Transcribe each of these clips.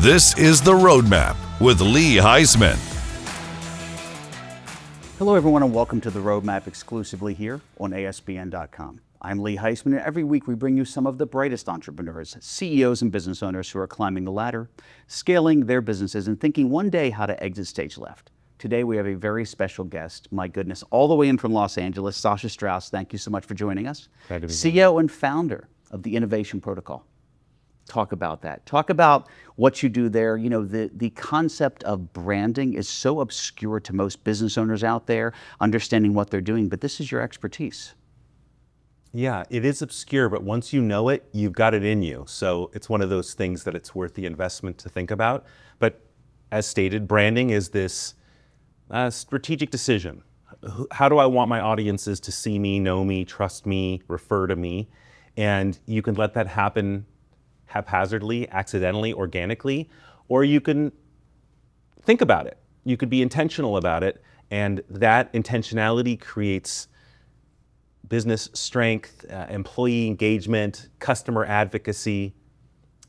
This is The Roadmap with Lee Heisman. Hello, everyone, and welcome to The Roadmap exclusively here on ASBN.com. I'm Lee Heisman, and every week we bring you some of the brightest entrepreneurs, CEOs, and business owners who are climbing the ladder, scaling their businesses, and thinking one day how to exit stage left. Today we have a very special guest, my goodness, all the way in from Los Angeles, Sasha Strauss. Thank you so much for joining us. Glad to be CEO and founder of the Innovation Protocol. Talk about that. Talk about what you do there. You know, the concept of branding is so obscure to most business owners out there, understanding what they're doing, but this is your expertise. Yeah, it is obscure, but once you know it, you've got it in you. So it's one of those things that it's worth the investment to think about. But as stated, branding is this strategic decision. How do I want my audiences to see me, know me, trust me, refer to me? And you can let that happen haphazardly, accidentally, organically, or you can think about it. You could be intentional about it, and that intentionality creates business strength, employee engagement, customer advocacy.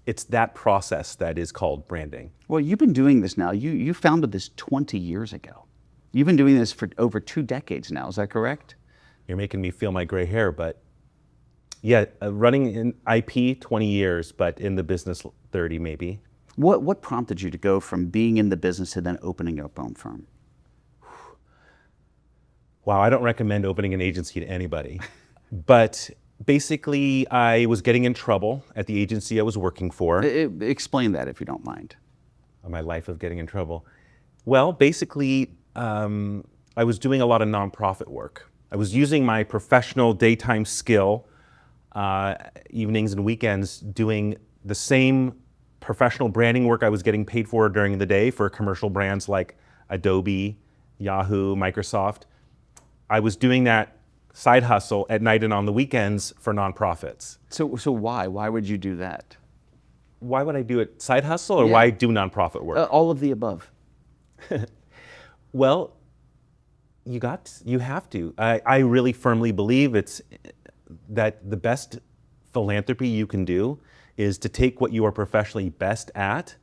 It's that process that is called branding. Well, you've been doing this now. You founded this 20 years ago. You've been doing this for over 2 decades now, is that correct? You're making me feel my gray hair, but yeah, running in IP 20 years, but in the business 30 maybe. What prompted you to go from being in the business to then opening your own firm? Wow, I don't recommend opening an agency to anybody. But basically, I was getting in trouble at the agency I was working for. Explain that if you don't mind. My life of getting in trouble. Well, basically, I was doing a lot of nonprofit work. I was using my professional daytime skill, evenings and weekends, doing the same professional branding work I was getting paid for during the day for commercial brands like Adobe, Yahoo, Microsoft. I was doing that side hustle at night and on the weekends for nonprofits. So why? Why would you do that? Why would I do it side hustle, or Yeah. why do nonprofit work? All of the above. Well, you have to. I really firmly believe that the best philanthropy you can do is to take what you are professionally best at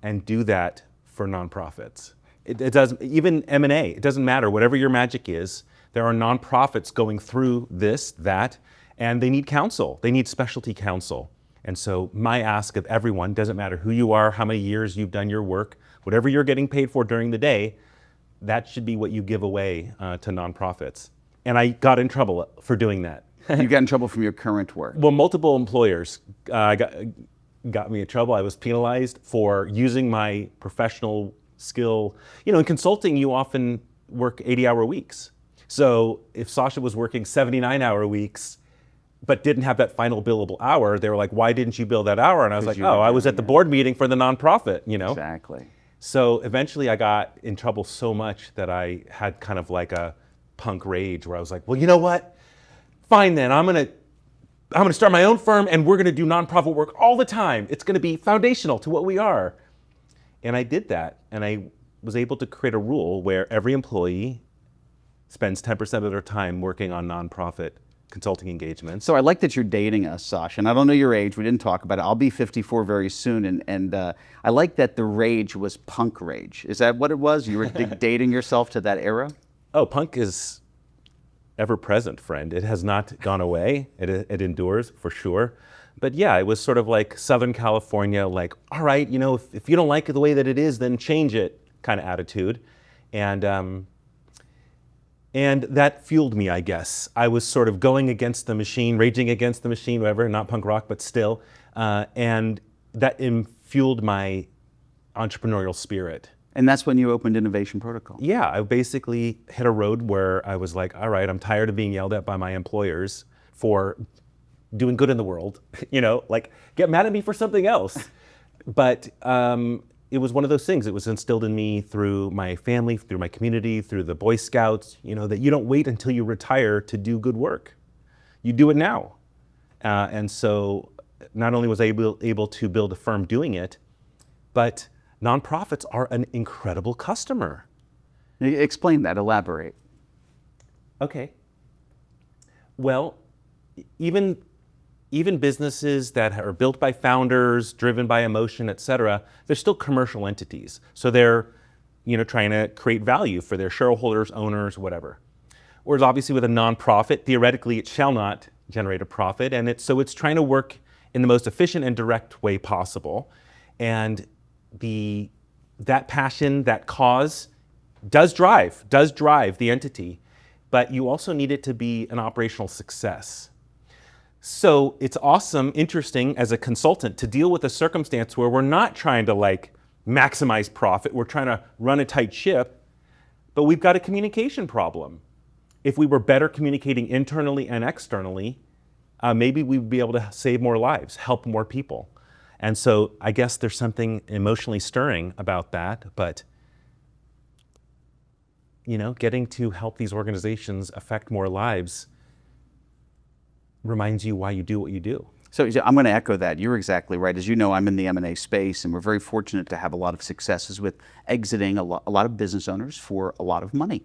and do that for nonprofits. It does, even M&A, it doesn't matter, whatever your magic is, there are nonprofits going through this, that, and they need counsel. They need specialty counsel. And so my ask of everyone, doesn't matter who you are, how many years you've done your work, whatever you're getting paid for during the day, that should be what you give away to nonprofits. And I got in trouble for doing that. You got in trouble from your current work. Well, multiple employers got me in trouble. I was penalized for using my professional skill. You know, in consulting, you often work 80-hour weeks. So if Sasha was working 79-hour weeks, but didn't have that final billable hour, they were like, why didn't you bill that hour? And I was like, oh, I was at the board meeting for the nonprofit, you know? Exactly. So eventually I got in trouble so much that I had kind of like a punk rage where I was like, well, you know what? Fine then, I'm gonna start my own firm and we're gonna do nonprofit work all the time. It's gonna be foundational to what we are. And I did that, and I was able to create a rule where every employee spends 10% of their time working on nonprofit consulting engagements. So I like that you're dating us, Sasha, and I don't know your age, we didn't talk about it. I'll be 54 very soon, and I like that the rage was punk rage. Is that what it was? You were dating yourself to that era? Oh, punk is ever present, friend. It has not gone away. It endures for sure. But yeah, it was sort of like Southern California, like, all right, you know, if you don't like it the way that it is, then change it kind of attitude. And that fueled me, I guess. I was sort of going against the machine, raging against the machine, whatever, not punk rock, but still. And that fueled my entrepreneurial spirit. And that's when you opened Innovation Protocol. Yeah, I basically hit a road where I was like, all right, I'm tired of being yelled at by my employers for doing good in the world, you know, like get mad at me for something else. But it was one of those things. It was instilled in me through my family, through my community, through the Boy Scouts, you know, that you don't wait until you retire to do good work. You do it now. And so not only was I able to build a firm doing it, but nonprofits are an incredible customer. Explain that, elaborate. Okay. Well, even even businesses that are built by founders, driven by emotion, et cetera, they're still commercial entities. So they're, trying to create value for their shareholders, owners, whatever. Whereas obviously with a nonprofit, theoretically it shall not generate a profit, and it's trying to work in the most efficient and direct way possible. And that passion, that cause does drive the entity, but you also need it to be an operational success. So it's awesome, interesting as a consultant to deal with a circumstance where we're not trying to maximize profit, we're trying to run a tight ship, but we've got a communication problem. If we were better communicating internally and externally, maybe we'd be able to save more lives, help more people. And so I guess there's something emotionally stirring about that, but getting to help these organizations affect more lives reminds you why you do what you do. So I'm going to echo that. You're exactly right. As you know, I'm in the M&A space, and we're very fortunate to have a lot of successes with exiting a lot of business owners for a lot of money.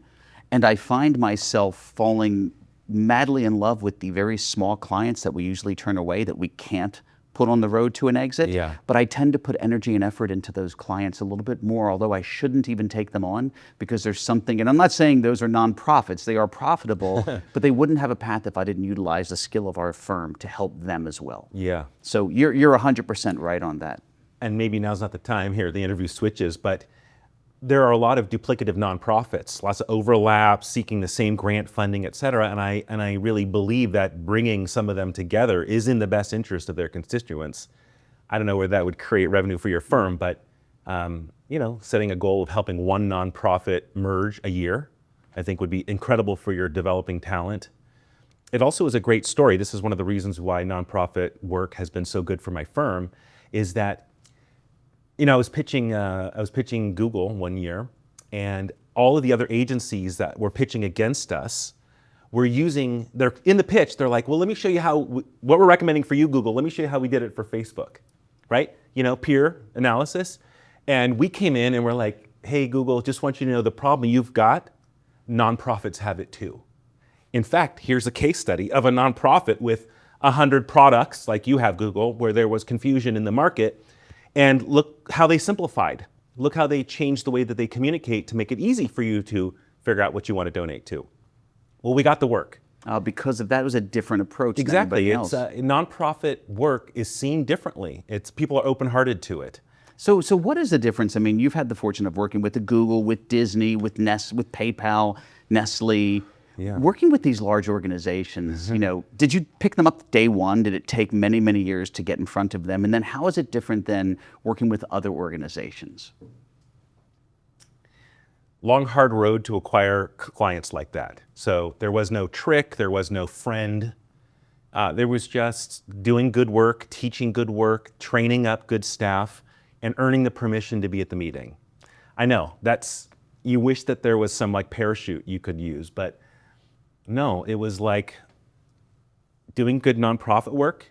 And I find myself falling madly in love with the very small clients that we usually turn away, that we can't put on the road to an exit. Yeah. But I tend to put energy and effort into those clients a little bit more, although I shouldn't even take them on, because there's something, and I'm not saying those are nonprofits, they are profitable, but they wouldn't have a path if I didn't utilize the skill of our firm to help them as well. Yeah. So you're 100% right on that. And maybe now's not the time here, the interview switches, but there are a lot of duplicative nonprofits, lots of overlap, seeking the same grant funding, et cetera. And I really believe that bringing some of them together is in the best interest of their constituents. I don't know whether that would create revenue for your firm, but setting a goal of helping one nonprofit merge a year, I think would be incredible for your developing talent. It also is a great story. This is one of the reasons why nonprofit work has been so good for my firm, is that I was pitching Google one year, and all of the other agencies that were pitching against us were they're in the pitch, they're like, well, let me show you what we're recommending for you, Google. Let me show you how we did it for Facebook, right? Peer analysis. And we came in and we're like, hey, Google, just want you to know the problem you've got, nonprofits have it too. In fact, here's a case study of a nonprofit with 100 products like you have, Google, where there was confusion in the market. And look how they simplified. Look how they changed the way that they communicate to make it easy for you to figure out what you want to donate to. Well, we got the work. Because of that was a different approach Exactly. than anybody else. Nonprofit work is seen differently. People are open-hearted to it. So what is the difference? I mean, you've had the fortune of working with the Google, with Disney, with with PayPal, Nestle. Yeah. Working with these large organizations, did you pick them up day one? Did it take many, many years to get in front of them? And then how is it different than working with other organizations? Long, hard road to acquire clients like that. So there was no trick, there was no friend. There was just doing good work, teaching good work, training up good staff, and earning the permission to be at the meeting. I know, you wish that there was some parachute you could use, but no, it was like doing good nonprofit work,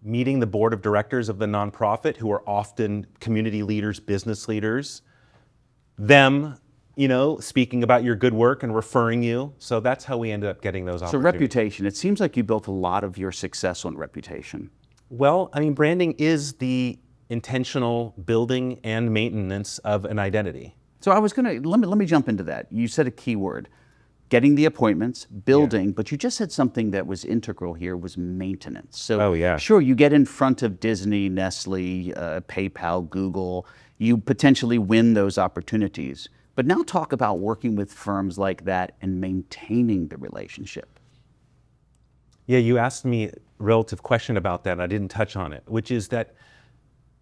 meeting the board of directors of the nonprofit, who are often community leaders, business leaders, them, speaking about your good work and referring you. So that's how we ended up getting those opportunities. So reputation, it seems like you built a lot of your success on reputation. Well, branding is the intentional building and maintenance of an identity. So I was let me jump into that. You said a key word. Getting the appointments, building, but you just said something that was integral here, was maintenance. So sure, you get in front of Disney, Nestle, PayPal, Google, you potentially win those opportunities. But now talk about working with firms like that and maintaining the relationship. Yeah, you asked me a relative question about that, and I didn't touch on it, which is that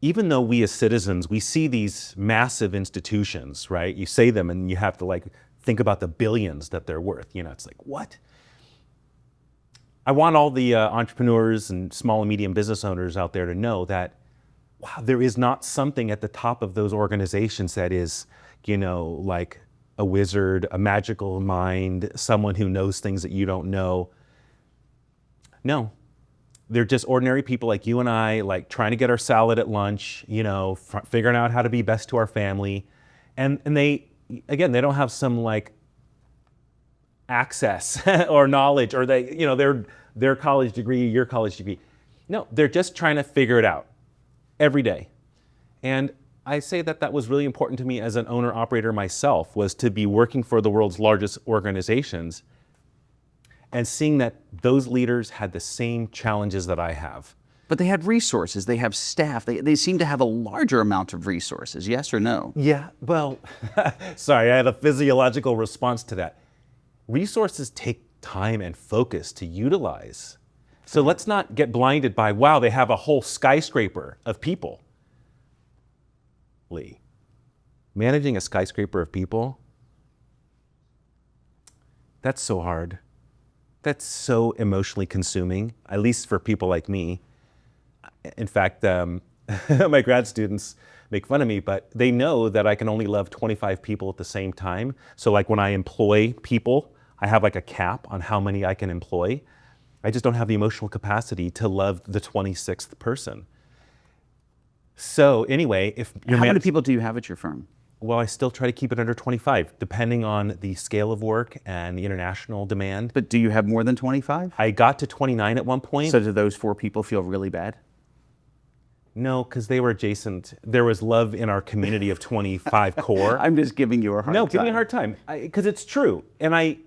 even though we as citizens, we see these massive institutions, right? You say them and you have to think about the billions that they're worth. It's like, what? I want all the entrepreneurs and small and medium business owners out there to know that, wow, there is not something at the top of those organizations that is, like a wizard, a magical mind, someone who knows things that you don't know. No, they're just ordinary people like you and I, trying to get our salad at lunch, figuring out how to be best to our family. And they don't have some access or knowledge, or their college degree, your college degree. No, they're just trying to figure it out every day. And I say that that was really important to me as an owner-operator myself, was to be working for the world's largest organizations and seeing that those leaders had the same challenges that I have. But they had resources, they have staff, they seem to have a larger amount of resources, yes or no? Yeah, well, sorry, I had a physiological response to that. Resources take time and focus to utilize. So let's not get blinded by, wow, they have a whole skyscraper of people. Lee, managing a skyscraper of people, that's so hard. That's so emotionally consuming, at least for people like me. In fact, my grad students make fun of me, but they know that I can only love 25 people at the same time. So like when I employ people, I have like a cap on how many I can employ. I just don't have the emotional capacity to love the 26th person. So anyway, if you're How many people do you have at your firm? well, I still try to keep it under 25, depending on the scale of work and the international demand. But do you have more than 25? I got to 29 at one point. So do those 4 people feel really bad? No, because they were adjacent. There was love in our community of 25 core. I'm just giving you a hard time. No, give me a hard time, because it's true. And I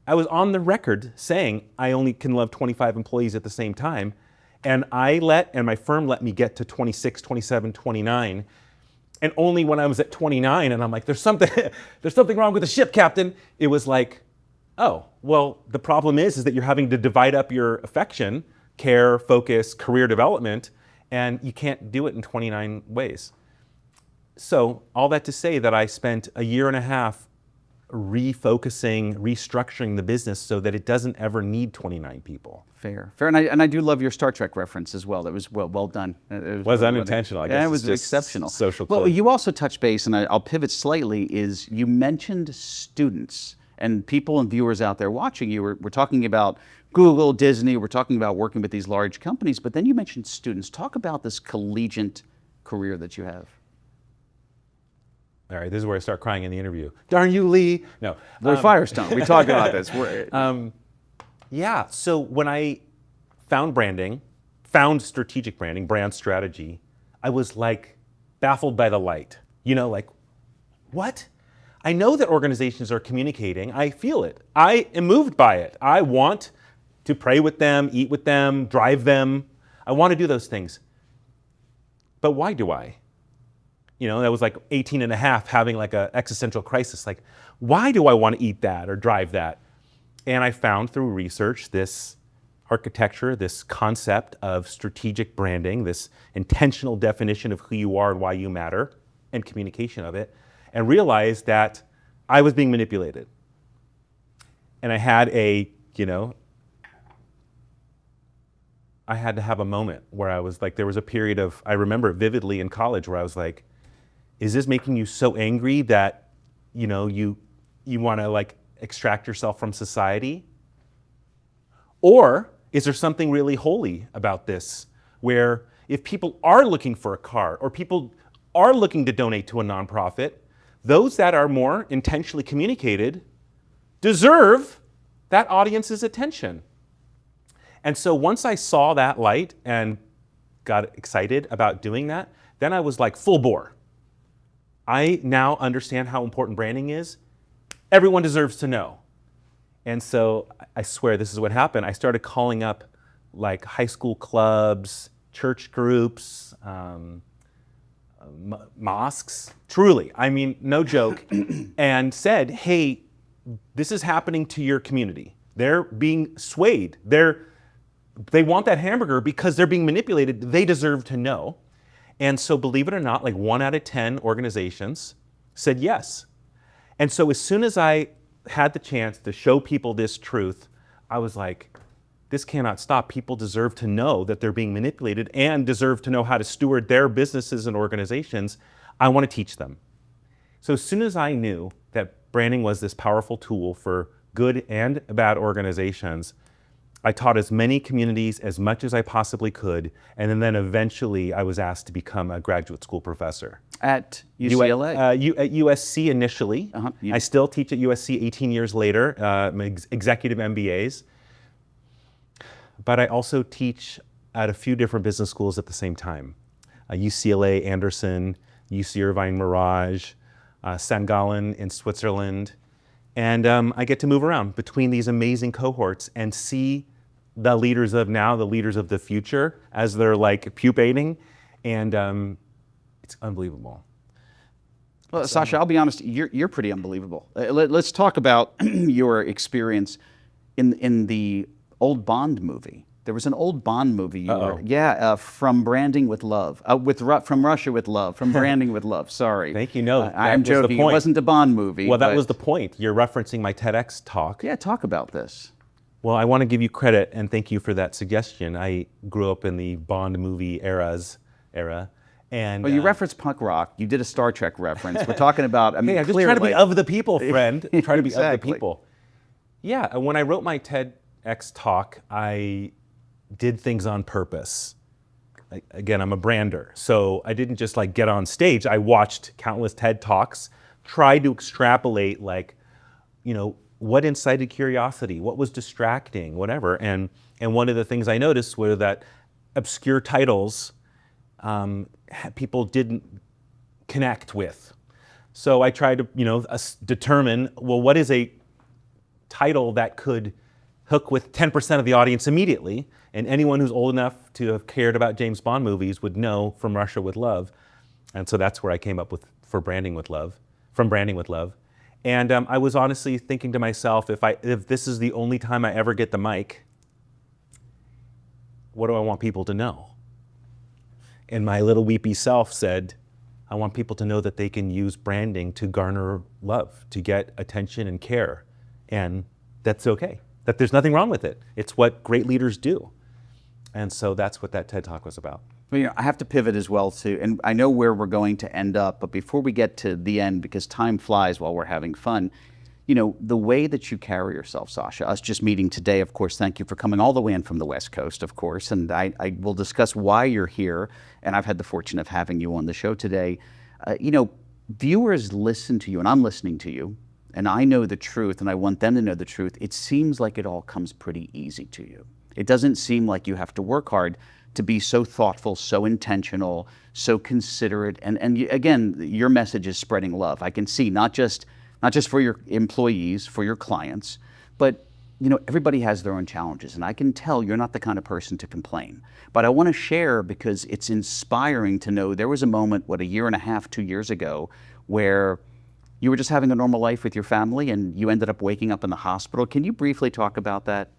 was on the record saying I only can love 25 employees at the same time. And my firm let me get to 26, 27, 29. And only when I was at 29 and I'm like, there's something wrong with the ship, Captain. It was like, oh, well, the problem is that you're having to divide up your affection, care, focus, career development, and you can't do it in 29 ways. So all that to say that I spent a year and a half refocusing, restructuring the business so that it doesn't ever need 29 people. Fair. And I do love your Star Trek reference as well. That was well done. It was unintentional, I guess. Yeah, it was just exceptional. Social Well, clip. you also touched base, and I'll pivot slightly, is you mentioned students. And people and viewers out there watching you, we're talking about Google, Disney, we're talking about working with these large companies, but then you mentioned students. Talk about this collegiate career that you have. All right, this is where I start crying in the interview. Darn you, Lee. No. We're Firestone. We talk about this. Yeah, so when I found strategic branding, brand strategy, I was like baffled by the light. You know, like, what? I know that organizations are communicating. I feel it. I am moved by it. I want to pray with them, eat with them, drive them. I want to do those things. But why do I? You know, that was like 18 and a half, having like an existential crisis. Like, why do I want to eat that or drive that? And I found through research this architecture, this concept of strategic branding, this intentional definition of who you are and why you matter, and communication of it, and realized that I was being manipulated. And I had I had to have a moment where I was like, there was a period of, I remember it vividly in college, where I was like, is this making you so angry that, you want to like extract yourself from society? Or is there something really holy about this, where if people are looking for a car or people are looking to donate to a nonprofit, those that are more intentionally communicated deserve that audience's attention? And so once I saw that light and got excited about doing that, then I was like full bore. I now understand how important branding is. Everyone deserves to know. And so I swear this is what happened. I started calling up like high school clubs, church groups, mosques, truly, I mean, no joke, and said, hey, this is happening to your community. They're being swayed. They want that hamburger because they're being manipulated. They deserve to know. And so believe it or not, like 1 out of 10 organizations said yes. And so as soon as I had the chance to show people this truth, I was like, this cannot stop. People deserve to know that they're being manipulated and deserve to know how to steward their businesses and organizations. I want to teach them. So as soon as I knew that branding was this powerful tool for good and bad organizations, I taught as many communities as much as I possibly could, and then eventually I was asked to become a graduate school professor. At UCLA? At USC initially. Uh-huh. I still teach at USC 18 years later, executive MBAs. But I also teach at a few different business schools at the same time. UCLA, Anderson, UC Irvine, Mirage, St. Gallen in Switzerland. And I get to move around between these amazing cohorts and see the leaders of now, the leaders of the future, as they're like pupating. And it's unbelievable. Well, Sasha, I'll be honest, you're pretty unbelievable. Let's talk about your experience in the old Bond movie. There was an old Bond movie. From Branding with Love, from Russia with Love, from Branding with Love. Sorry. Thank you. No, I'm joking. It wasn't a Bond movie. Well, that was the point. You're referencing my TEDx talk. Yeah, talk about this. Well, I want to give you credit and thank you for that suggestion. I grew up in the Bond movie era. And well, you referenced punk rock. You did a Star Trek reference. We're talking about, I mean, hey, I'm just trying to be of the people, friend. Try to be Exactly. of the people. Yeah, when I wrote my TEDx talk, I did things on purpose. Again, I'm a brander, so I didn't just like get on stage. I watched countless TED Talks, tried to extrapolate like, what incited curiosity, what was distracting, whatever. And one of the things I noticed were that obscure titles people didn't connect with. So I tried to, determine, well, what is a title that could hook with 10% of the audience immediately? And anyone who's old enough to have cared about James Bond movies would know From Russia with Love. And so that's where I came up with From Branding with Love. And I was honestly thinking to myself, if this is the only time I ever get the mic, what do I want people to know? And my little weepy self said, I want people to know that they can use branding to garner love, to get attention and care. And that's okay, that there's nothing wrong with it. It's what great leaders do. And so that's what that TED Talk was about. Well, I have to pivot as well too, and I know where we're going to end up, but before we get to the end, because time flies while we're having fun, the way that you carry yourself, Sasha, us just meeting today, of course, thank you for coming all the way in from the West Coast, of course, and I will discuss why you're here, and I've had the fortune of having you on the show today. Viewers listen to you, and I'm listening to you, and I know the truth, and I want them to know the truth. It seems like it all comes pretty easy to you. It doesn't seem like you have to work hard to be so thoughtful, so intentional, so considerate, and again, your message is spreading love. I can see not just for your employees, for your clients, but everybody has their own challenges, and I can tell you're not the kind of person to complain. But I want to share because it's inspiring to know there was a moment, a year and a half, 2 years ago, where you were just having a normal life with your family and you ended up waking up in the hospital. Can you briefly talk about that?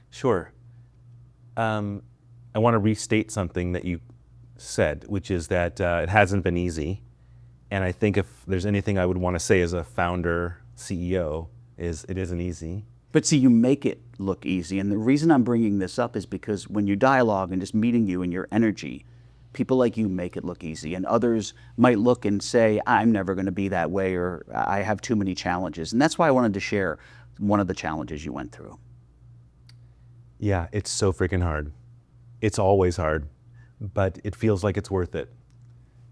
Sure. I want to restate something that you said, which is that it hasn't been easy. And I think if there's anything I would want to say as a founder, CEO, is it isn't easy. But see, you make it look easy. And the reason I'm bringing this up is because when you dialogue and just meeting you and your energy, people like you make it look easy. And others might look and say, I'm never going to be that way, or I have too many challenges. And that's why I wanted to share one of the challenges you went through. Yeah, it's so freaking hard. It's always hard, but it feels like it's worth it.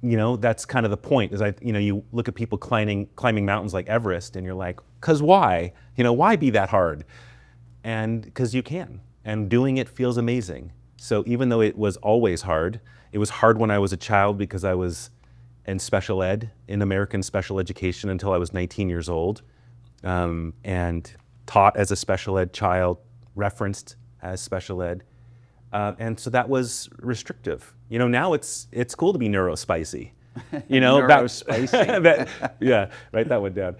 That's kind of the point, is you look at people climbing mountains like Everest and you're like, 'cause why? Why be that hard? And 'cause you can, and doing it feels amazing. So even though it was always hard, it was hard when I was a child because I was in special ed, in American special education until I was 19 years old, and taught as a special ed child, referenced as special ed. And so that was restrictive. Now it's cool to be neurospicy. Neurospicy. Yeah, write that one down.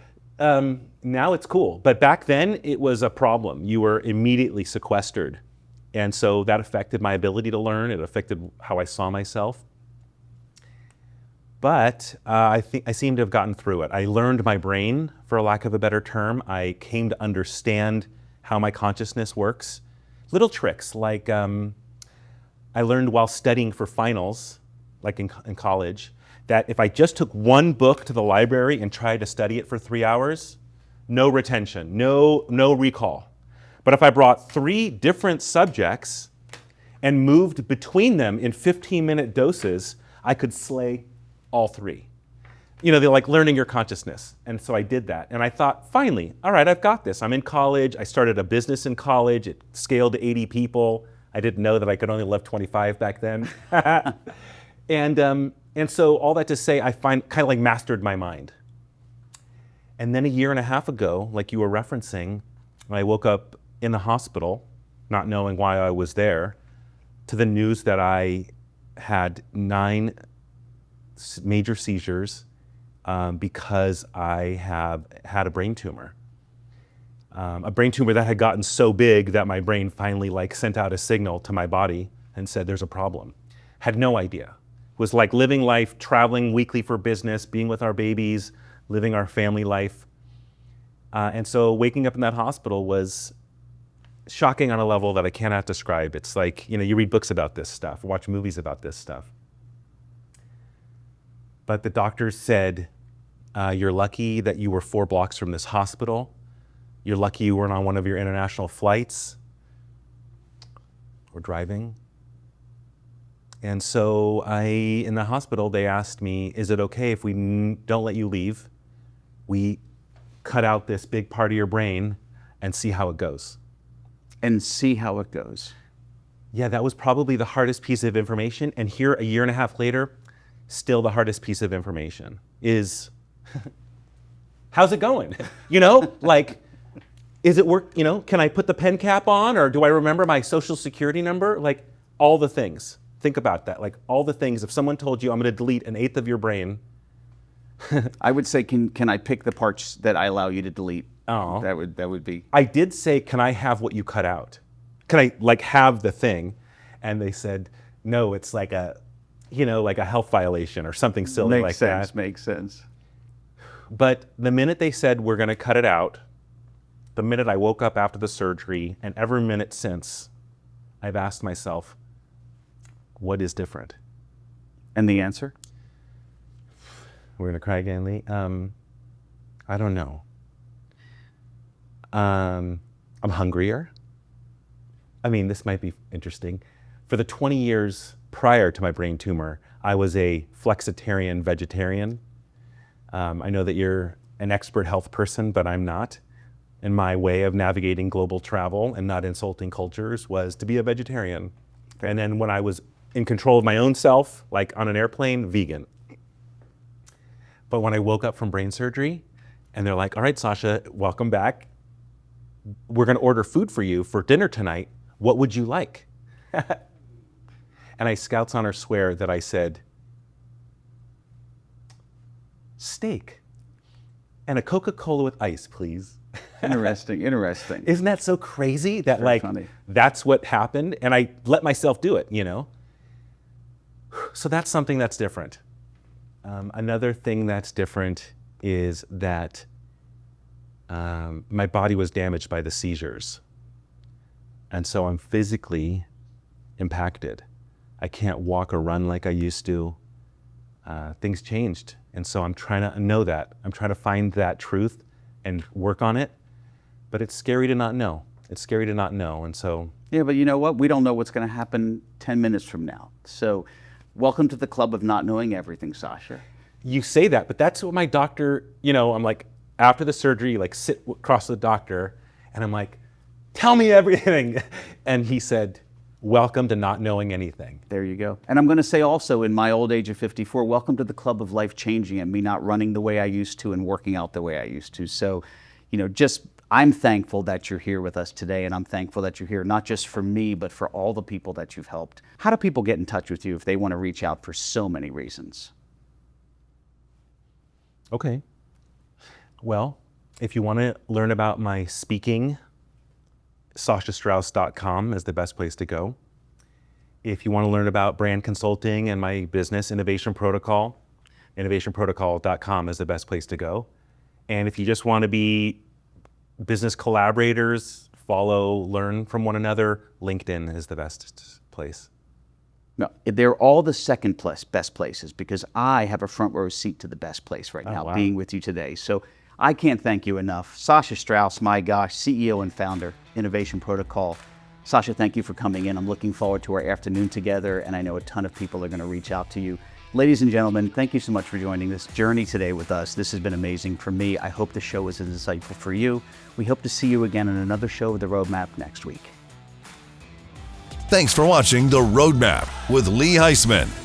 Now it's cool, but back then it was a problem. You were immediately sequestered. And so that affected my ability to learn. It affected how I saw myself. But I think I seem to have gotten through it. I learned my brain, for lack of a better term. I came to understand how my consciousness works. Little tricks, like I learned while studying for finals, like in college, that if I just took one book to the library and tried to study it for 3 hours, no retention, no recall. But if I brought 3 different subjects and moved between them in 15-minute doses, I could slay all 3. they're like learning your consciousness. And so I did that. And I thought, finally, all right, I've got this. I'm in college. I started a business in college. It scaled to 80 people. I didn't know that I could only live 25 back then. And so all that to say, I kind of like mastered my mind. And then a year and a half ago, like you were referencing, I woke up in the hospital, not knowing why I was there, to the news that I had 9 major seizures because I have had a brain tumor. A brain tumor that had gotten so big that my brain finally like sent out a signal to my body and said there's a problem. Had no idea. Was like living life, traveling weekly for business, being with our babies, living our family life. And so waking up in that hospital was shocking on a level that I cannot describe. It's like, you read books about this stuff, watch movies about this stuff. But the doctors said, you're lucky that you were 4 blocks from this hospital. You're lucky you weren't on one of your international flights or driving. And so in the hospital, they asked me, is it okay if we don't let you leave? We cut out this big part of your brain and see how it goes. And see how it goes. Yeah, that was probably the hardest piece of information. And here, a year and a half later, still the hardest piece of information is, how's it going? Like, is it work? Can I put the pen cap on, or do I remember my social security number? Like, all the things. Think about that. Like, all the things. If someone told you, I'm going to delete 1/8 of your brain. I would say, can I pick the parts that I allow you to delete? Oh. That would be. I did say, can I have what you cut out? Can I like have the thing? And they said, no, it's like a health violation or something silly like that. Makes sense. But the minute they said, we're going to cut it out, the minute I woke up after the surgery, and every minute since, I've asked myself, what is different? And the answer? We're going to cry again, Lee. I don't know. I'm hungrier. I mean, this might be interesting. For the 20 years prior to my brain tumor, I was a flexitarian vegetarian. I know that you're an expert health person, but I'm not. And my way of navigating global travel and not insulting cultures was to be a vegetarian. And then when I was in control of my own self, like on an airplane, vegan. But when I woke up from brain surgery, and they're like, all right, Sasha, welcome back. We're going to order food for you for dinner tonight. What would you like? And I Scouts Honor swear that I said, steak and a Coca-Cola with ice, please. Interesting. Isn't that so crazy that Very funny. That's what happened? And I let myself do it, So that's something that's different. Another thing that's different is that my body was damaged by the seizures. And so I'm physically impacted. I can't walk or run like I used to. Things changed. And so I'm trying to know that. I'm trying to find that truth and work on it. But it's scary to not know. And so. Yeah, but you know what? We don't know what's going to happen 10 minutes from now. So welcome to the club of not knowing everything, Sasha. You say that, but that's what my doctor, I'm like, after the surgery, like sit across the doctor, and I'm like, tell me everything. And he said, welcome to not knowing anything. There you go. And I'm going to say also, in my old age of 54, welcome to the club of life changing and me not running the way I used to and working out the way I used to. So, I'm thankful that you're here with us today, and I'm thankful that you're here not just for me, but for all the people that you've helped. How do people get in touch with you if they want to reach out for so many reasons? Okay. Well, if you want to learn about my speaking, sashastrauss.com is the best place to go. If you want to learn about brand consulting and my business, Innovation Protocol, innovationprotocol.com is the best place to go. And if you just want to be business collaborators, follow, learn from one another, LinkedIn is the best place. No, they're all the second best places because I have a front row seat to the best place right now, wow. being with you today. So I can't thank you enough. Sasha Strauss, my gosh, CEO and founder, Innovation Protocol. Sasha, thank you for coming in. I'm looking forward to our afternoon together, and I know a ton of people are going to reach out to you. Ladies and gentlemen, thank you so much for joining this journey today with us. This has been amazing for me. I hope the show was as insightful for you. We hope to see you again in another show of The Roadmap next week. Thanks for watching The Roadmap with Lee Heisman.